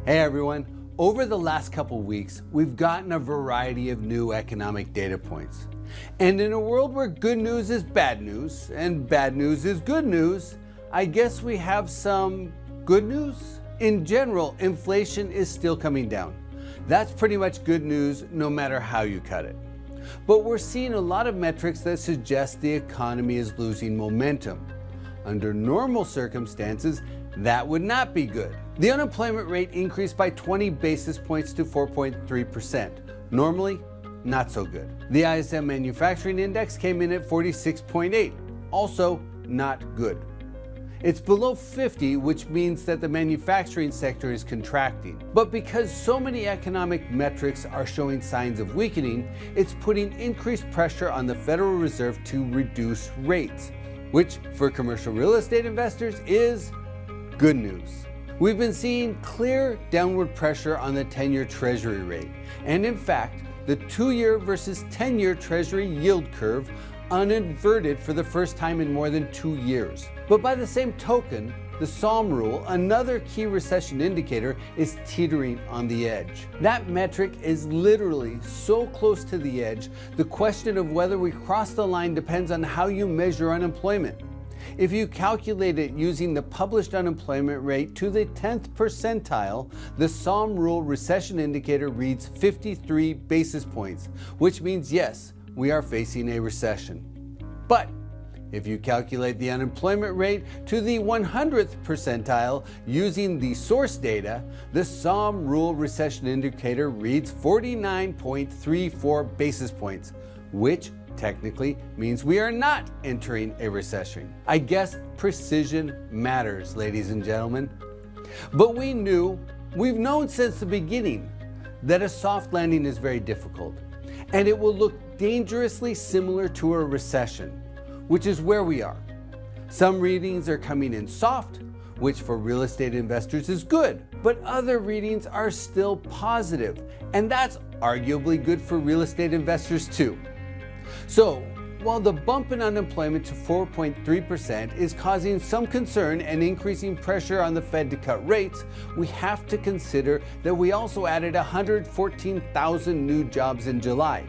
Hey everyone, over the last couple weeks, we've gotten a variety of new economic data points. And in a world where good news is bad news and bad news is good news, I guess we have some good news. In general, inflation is still coming down. That's pretty much good news no matter how you cut it. But we're seeing a lot of metrics that suggest the economy is losing momentum. Under normal circumstances, that would not be good. The unemployment rate increased by 20 basis points to 4.3%. Normally, not so good. The ISM Manufacturing Index came in at 46.8, also not good. It's below 50, which means that the manufacturing sector is contracting. But because so many economic metrics are showing signs of weakening, it's putting increased pressure on the Federal Reserve to reduce rates, which for commercial real estate investors is good news. We've been seeing clear downward pressure on the 10-year Treasury rate. And in fact, the 2-year versus 10-year Treasury yield curve uninverted for the first time in more than 2 years. But by the same token, the Psalm rule, another key recession indicator, is teetering on the edge. That metric is literally so close to the edge, the question of whether we cross the line depends on how you measure unemployment. If you calculate it using the published unemployment rate to the 10th percentile, the Psalm rule recession indicator reads 53 basis points, which means yes, we are facing a recession. But if you calculate the unemployment rate to the 100th percentile using the source data, the Psalm rule recession indicator reads 49.34 basis points, which technically means we are not entering a recession. I guess precision matters, ladies and gentlemen. But we've known since the beginning that a soft landing is very difficult, and it will look dangerously similar to a recession, which is where we are. Some readings are coming in soft, which for real estate investors is good, but other readings are still positive, and that's arguably good for real estate investors too. So, while the bump in unemployment to 4.3% is causing some concern and increasing pressure on the Fed to cut rates, we have to consider that we also added 114,000 new jobs in July,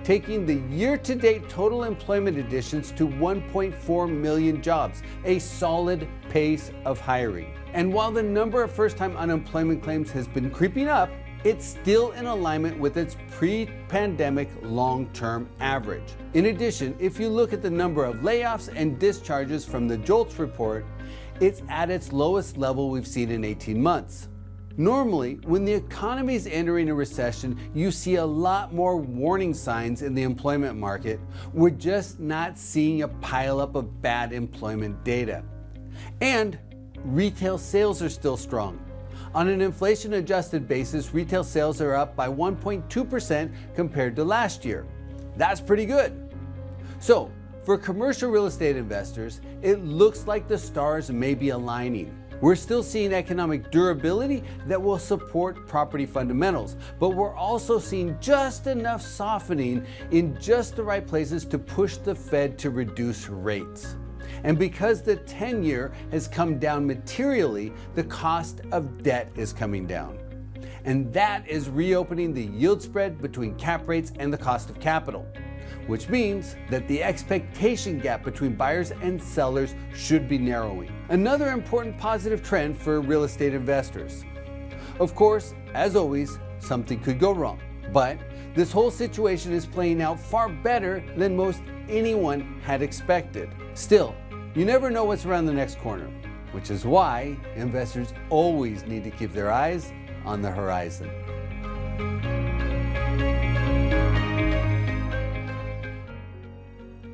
taking the year-to-date total employment additions to 1.4 million jobs, a solid pace of hiring. And while the number of first-time unemployment claims has been creeping up, it's still in alignment with its pre-pandemic long-term average. In addition, if you look at the number of layoffs and discharges from the JOLTS report, it's at its lowest level we've seen in 18 months. Normally, when the economy is entering a recession, you see a lot more warning signs in the employment market. We're just not seeing a pileup of bad employment data. And retail sales are still strong. On an inflation-adjusted basis, retail sales are up by 1.2% compared to last year. That's pretty good. So, for commercial real estate investors, it looks like the stars may be aligning. We're still seeing economic durability that will support property fundamentals, but we're also seeing just enough softening in just the right places to push the Fed to reduce rates. And because the 10-year has come down materially, the cost of debt is coming down. And that is reopening the yield spread between cap rates and the cost of capital, which means that the expectation gap between buyers and sellers should be narrowing. Another important positive trend for real estate investors. Of course, as always, something could go wrong, but this whole situation is playing out far better than most anyone had expected. Still, you never know what's around the next corner, which is why investors always need to keep their eyes on the horizon.